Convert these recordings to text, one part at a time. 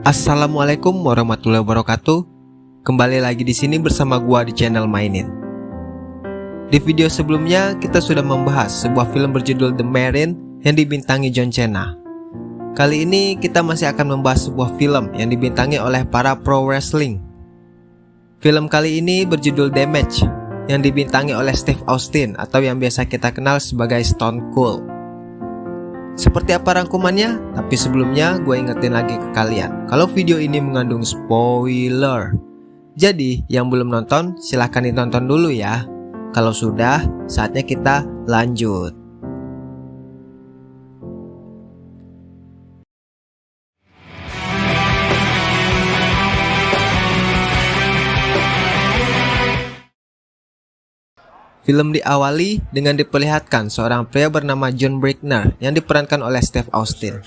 Assalamualaikum warahmatullahi wabarakatuh. Kembali lagi di sini bersama gua di channel Mainin. Di video sebelumnya kita sudah membahas sebuah film berjudul The Marine yang dibintangi John Cena. Kali ini kita masih akan membahas sebuah film yang dibintangi oleh para pro wrestling. Film kali ini berjudul Damage yang dibintangi oleh Steve Austin atau yang biasa kita kenal sebagai Stone Cold. Seperti apa rangkumannya? Tapi sebelumnya gue ingetin lagi ke kalian kalau video ini mengandung spoiler. Jadi yang belum nonton silahkan ditonton dulu ya. Kalau sudah, saatnya kita lanjut. Film diawali dengan diperlihatkan seorang pria bernama John Bregner yang diperankan oleh Steve Austin.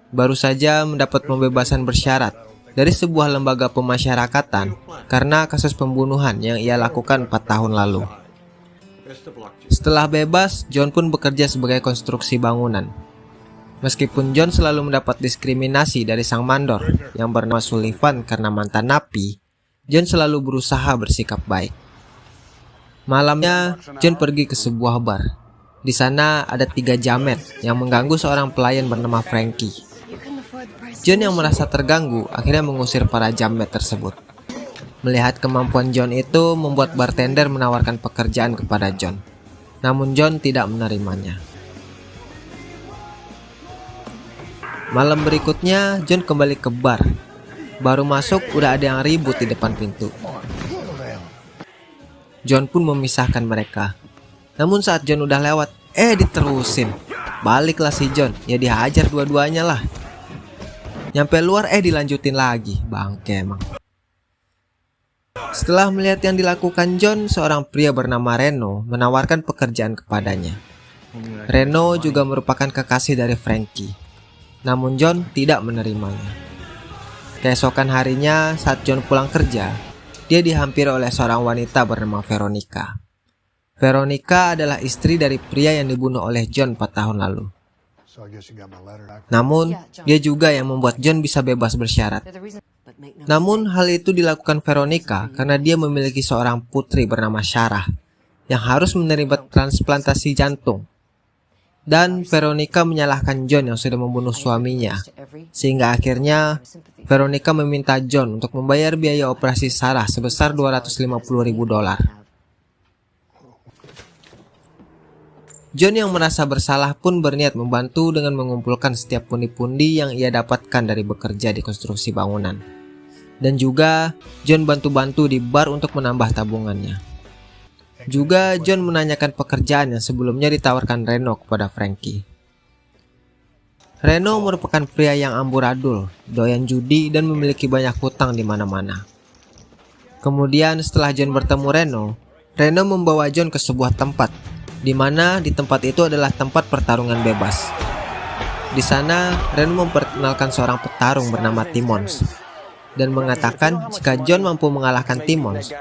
Baru saja mendapat pembebasan bersyarat dari sebuah lembaga pemasyarakatan karena kasus pembunuhan yang ia lakukan 4 tahun lalu. Setelah bebas, John pun bekerja sebagai konstruksi bangunan. Meskipun John selalu mendapat diskriminasi dari sang mandor yang bernama Sullivan karena mantan napi, John selalu berusaha bersikap baik. Malamnya, John pergi ke sebuah bar. Di sana ada 3 jamet yang mengganggu seorang pelayan bernama Frankie. John yang merasa terganggu akhirnya mengusir para jamet tersebut. Melihat kemampuan John itu membuat bartender menawarkan pekerjaan kepada John. Namun John tidak menerimanya. Malam berikutnya, John kembali ke bar. Baru masuk udah ada yang ribut di depan pintu. John pun memisahkan mereka. Namun saat John udah lewat, diterusin. Baliklah si John, ya dihajar dua-duanya lah. Nyampe luar dilanjutin lagi, bangke emang. Setelah melihat yang dilakukan John, seorang pria bernama Reno menawarkan pekerjaan kepadanya. Reno juga merupakan kekasih dari Frankie. Namun John tidak menerimanya. Keesokan harinya saat John pulang kerja, dia dihampiri oleh seorang wanita bernama Veronica. Veronica adalah istri dari pria yang dibunuh oleh John 4 tahun lalu. Namun, dia juga yang membuat John bisa bebas bersyarat. Namun, hal itu dilakukan Veronica karena dia memiliki seorang putri bernama Sarah yang harus menerima transplantasi jantung. Dan Veronica menyalahkan John yang sudah membunuh suaminya, sehingga akhirnya Veronica meminta John untuk membayar biaya operasi Sarah sebesar $250.000. John yang merasa bersalah pun berniat membantu dengan mengumpulkan setiap pundi-pundi yang ia dapatkan dari bekerja di konstruksi bangunan. Dan juga John bantu-bantu di bar untuk menambah tabungannya. Juga John menanyakan pekerjaan yang sebelumnya ditawarkan Reno kepada Frankie. Reno merupakan pria yang amburadul, doyan judi dan memiliki banyak hutang di mana-mana. Kemudian setelah John bertemu Reno membawa John ke sebuah tempat, di mana di tempat itu adalah tempat pertarungan bebas. Di sana Reno memperkenalkan seorang petarung bernama Timmons dan mengatakan jika John mampu mengalahkan Timmons,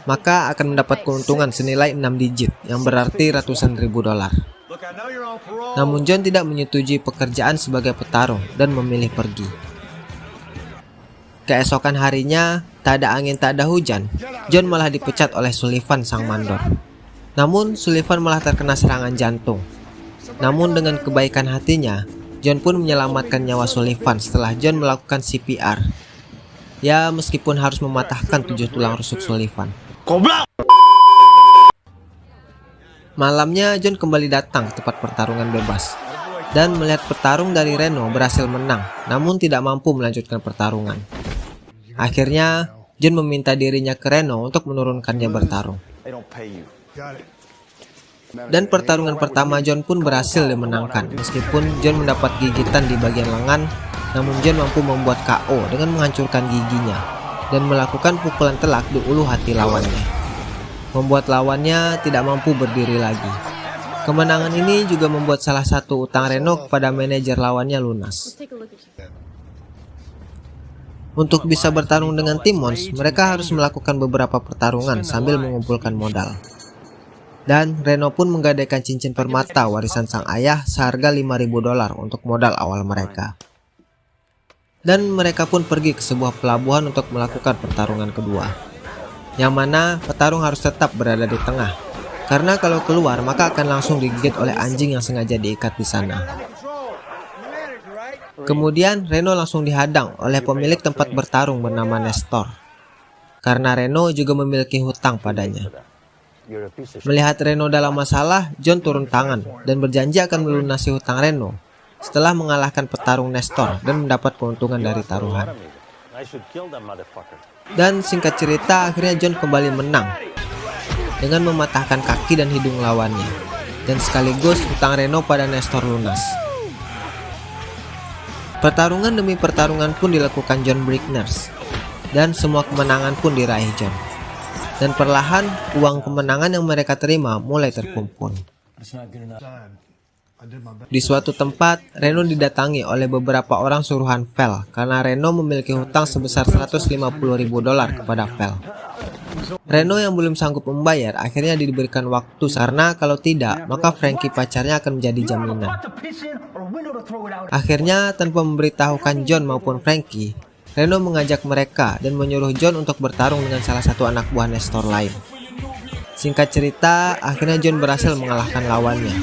maka akan mendapat keuntungan senilai 6 digit yang berarti ratusan ribu dolar. Namun John tidak menyetujui pekerjaan sebagai petarung dan memilih pergi. Keesokan harinya, tak ada angin tak ada hujan, John malah dipecat oleh Sullivan sang mandor. Namun Sullivan malah terkena serangan jantung. Namun dengan kebaikan hatinya, John pun menyelamatkan nyawa Sullivan setelah John melakukan CPR. Ya, meskipun harus mematahkan 7 tulang rusuk Sullivan. Malamnya John kembali datang ke tempat pertarungan bebas dan melihat petarung dari Reno berhasil menang, namun tidak mampu melanjutkan pertarungan. Akhirnya John meminta dirinya ke Reno untuk menurunkannya bertarung. Dan pertarungan pertama John pun berhasil dimenangkan. Meskipun John mendapat gigitan di bagian lengan, namun John mampu membuat KO dengan menghancurkan giginya dan melakukan pukulan telak di ulu hati lawannya, membuat lawannya tidak mampu berdiri lagi. Kemenangan ini juga membuat salah satu utang Reno kepada manajer lawannya lunas. Untuk bisa bertarung dengan Timmons, mereka harus melakukan beberapa pertarungan sambil mengumpulkan modal. Dan Reno pun menggadaikan cincin permata warisan sang ayah seharga $5.000 untuk modal awal mereka. Dan mereka pun pergi ke sebuah pelabuhan untuk melakukan pertarungan kedua, yang mana petarung harus tetap berada di tengah, karena kalau keluar maka akan langsung digigit oleh anjing yang sengaja diikat di sana. Kemudian Reno langsung dihadang oleh pemilik tempat bertarung bernama Nestor, karena Reno juga memiliki hutang padanya. Melihat Reno dalam masalah, John turun tangan dan berjanji akan melunasi hutang Reno setelah mengalahkan petarung Nestor dan mendapat keuntungan dari taruhan. Dan singkat cerita, akhirnya John kembali menang dengan mematahkan kaki dan hidung lawannya, dan sekaligus hutang Reno pada Nestor lunas. Pertarungan demi pertarungan pun dilakukan John Brickners, dan semua kemenangan pun diraih John. Dan perlahan uang kemenangan yang mereka terima mulai terkumpul. Di suatu tempat, Reno didatangi oleh beberapa orang suruhan Val karena Reno memiliki hutang sebesar $150.000 kepada Val. Reno yang belum sanggup membayar akhirnya diberikan waktu karena kalau tidak maka Frankie pacarnya akan menjadi jaminan. Akhirnya tanpa memberitahukan John maupun Frankie, Reno mengajak mereka dan menyuruh John untuk bertarung dengan salah satu anak buah Nestor lain. Singkat cerita, akhirnya John berhasil mengalahkan lawannya,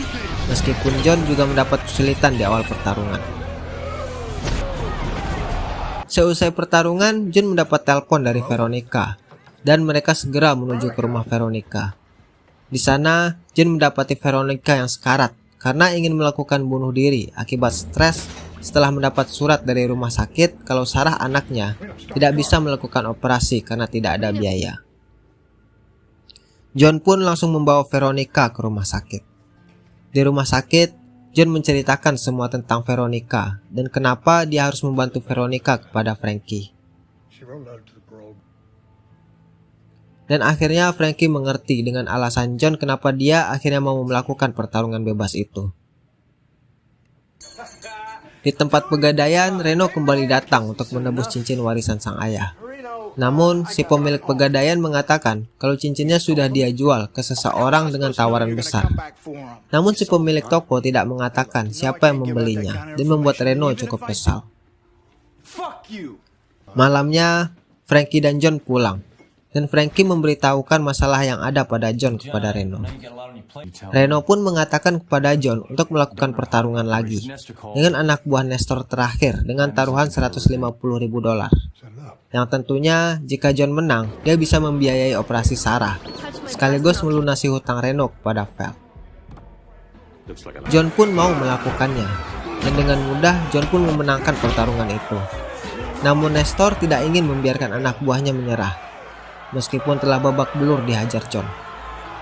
meskipun John juga mendapat kesulitan di awal pertarungan. Seusai pertarungan, John mendapat telepon dari Veronica, dan mereka segera menuju ke rumah Veronica. Di sana, John mendapati Veronica yang sekarat karena ingin melakukan bunuh diri akibat stres setelah mendapat surat dari rumah sakit kalau Sarah anaknya tidak bisa melakukan operasi karena tidak ada biaya. John pun langsung membawa Veronica ke rumah sakit. Di rumah sakit, John menceritakan semua tentang Veronica dan kenapa dia harus membantu Veronica kepada Frankie. Dan akhirnya Frankie mengerti dengan alasan John kenapa dia akhirnya mau melakukan pertarungan bebas itu. Di tempat pegadaian, Reno kembali datang untuk menebus cincin warisan sang ayah. Namun, si pemilik pegadaian mengatakan kalau cincinnya sudah dia jual ke seseorang dengan tawaran besar. Namun si pemilik toko tidak mengatakan siapa yang membelinya dan membuat Reno cukup kesal. Malamnya, Frankie dan John pulang, dan Frankie memberitahukan masalah yang ada pada John kepada Reno. Reno pun mengatakan kepada John untuk melakukan pertarungan lagi dengan anak buah Nestor terakhir dengan taruhan $150.000. Yang tentunya jika John menang, dia bisa membiayai operasi Sarah, sekaligus melunasi hutang Reno kepada Val. John pun mau melakukannya, dan dengan mudah John pun memenangkan pertarungan itu. Namun Nestor tidak ingin membiarkan anak buahnya menyerah, meskipun telah babak belur dihajar John.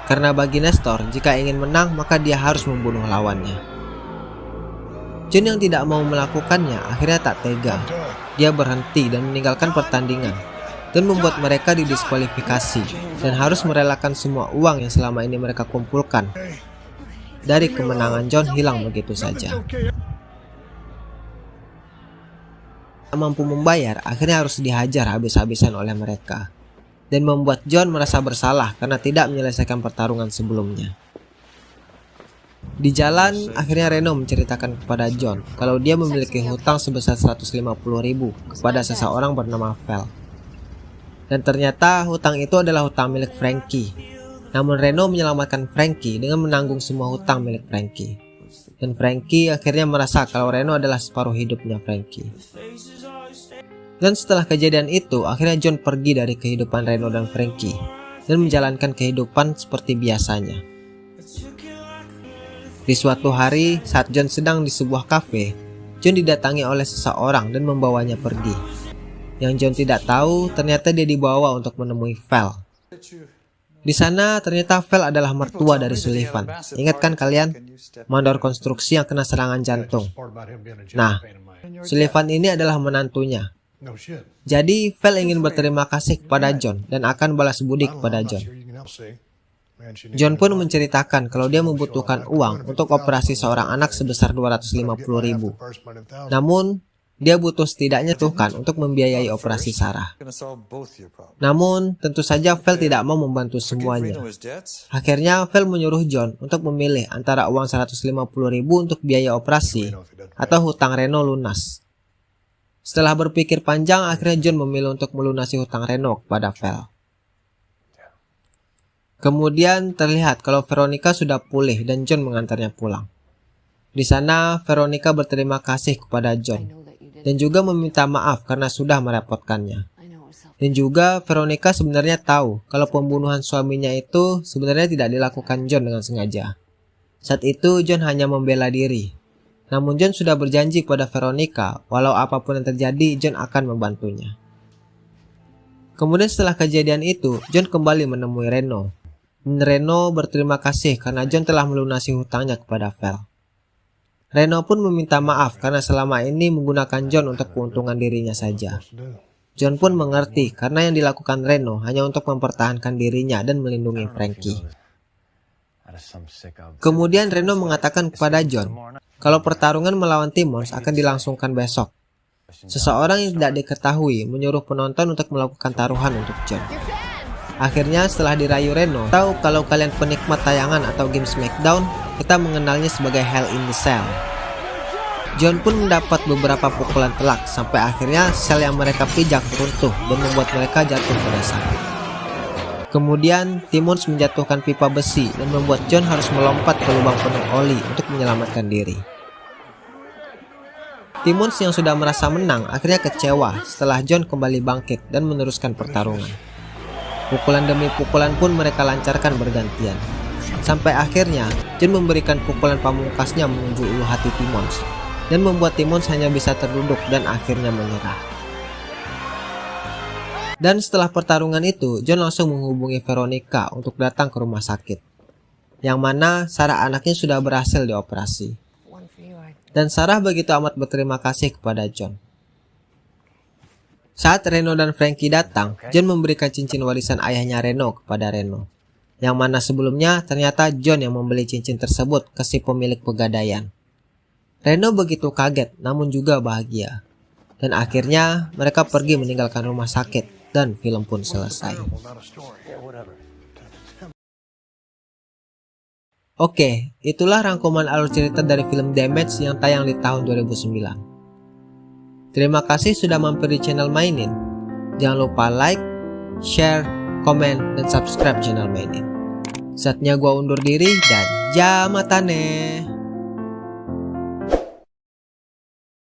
Karena bagi Nestor, jika ingin menang maka dia harus membunuh lawannya. John yang tidak mau melakukannya akhirnya tak tega. Dia berhenti dan meninggalkan pertandingan dan membuat mereka didiskualifikasi dan harus merelakan semua uang yang selama ini mereka kumpulkan. Dari kemenangan John hilang begitu saja. Tak mampu membayar, akhirnya harus dihajar habis-habisan oleh mereka, dan membuat John merasa bersalah karena tidak menyelesaikan pertarungan sebelumnya. Di jalan, akhirnya Reno menceritakan kepada John kalau dia memiliki hutang sebesar $150.000 kepada seseorang bernama Val. Dan ternyata hutang itu adalah hutang milik Frankie. Namun Reno menyelamatkan Frankie dengan menanggung semua hutang milik Frankie. Dan Frankie akhirnya merasa kalau Reno adalah separuh hidupnya Frankie. Dan setelah kejadian itu, akhirnya John pergi dari kehidupan Reno dan Frankie dan menjalankan kehidupan seperti biasanya. Di suatu hari, saat John sedang di sebuah kafe, John didatangi oleh seseorang dan membawanya pergi. Yang John tidak tahu, ternyata dia dibawa untuk menemui Val. Di sana, ternyata Val adalah mertua dari Sullivan. Ingat kan kalian? Mandor konstruksi yang kena serangan jantung. Nah, Sullivan ini adalah menantunya. Jadi, Val ingin berterima kasih kepada John dan akan balas budi kepada John. John pun menceritakan kalau dia membutuhkan uang untuk operasi seorang anak sebesar $250.000. Namun, dia butuh setidaknya Tuhan untuk membiayai operasi Sarah. Namun, tentu saja Val tidak mau membantu semuanya. Akhirnya, Val menyuruh John untuk memilih antara uang $150.000 untuk biaya operasi atau hutang Reno lunas. Setelah berpikir panjang, akhirnya John memilih untuk melunasi hutang Reno kepada Val. Kemudian terlihat kalau Veronica sudah pulih dan John mengantarnya pulang. Di sana, Veronica berterima kasih kepada John dan juga meminta maaf karena sudah merepotkannya. Dan juga Veronica sebenarnya tahu kalau pembunuhan suaminya itu sebenarnya tidak dilakukan John dengan sengaja. Saat itu John hanya membela diri. Namun John sudah berjanji kepada Veronica, walau apapun yang terjadi, John akan membantunya. Kemudian setelah kejadian itu, John kembali menemui Reno. Dan Reno berterima kasih karena John telah melunasi hutangnya kepada Val. Reno pun meminta maaf karena selama ini menggunakan John untuk keuntungan dirinya saja. John pun mengerti karena yang dilakukan Reno hanya untuk mempertahankan dirinya dan melindungi Frankie. Kemudian Reno mengatakan kepada John kalau pertarungan melawan Timmons akan dilangsungkan besok. Seseorang yang tidak diketahui menyuruh penonton untuk melakukan taruhan untuk John. Akhirnya setelah dirayu Reno, tahu kalau kalian penikmat tayangan atau game Smackdown, kita mengenalnya sebagai Hell in the Cell. John pun mendapat beberapa pukulan telak sampai akhirnya sel yang mereka pijak runtuh dan membuat mereka jatuh ke dasar. Kemudian Timmons menjatuhkan pipa besi dan membuat John harus melompat ke lubang penuh oli untuk menyelamatkan diri. Timmons yang sudah merasa menang akhirnya kecewa setelah John kembali bangkit dan meneruskan pertarungan. Pukulan demi pukulan pun mereka lancarkan bergantian. Sampai akhirnya John memberikan pukulan pamungkasnya menuju ulu hati Timmons dan membuat Timmons hanya bisa terduduk dan akhirnya menyerah. Dan setelah pertarungan itu, John langsung menghubungi Veronica untuk datang ke rumah sakit, yang mana Sarah anaknya sudah berhasil dioperasi. Dan Sarah begitu amat berterima kasih kepada John. Saat Reno dan Frankie datang, John memberikan cincin warisan ayahnya Reno kepada Reno, yang mana sebelumnya ternyata John yang membeli cincin tersebut ke si pemilik pegadaian. Reno begitu kaget namun juga bahagia. Dan akhirnya mereka pergi meninggalkan rumah sakit dan film pun selesai. Oke, itulah rangkuman alur cerita dari film Damage yang tayang di tahun 2009. Terima kasih sudah mampir di channel Mainin. Jangan lupa like, share, komen, dan subscribe channel Mainin. Saatnya gua undur diri dan jamatane.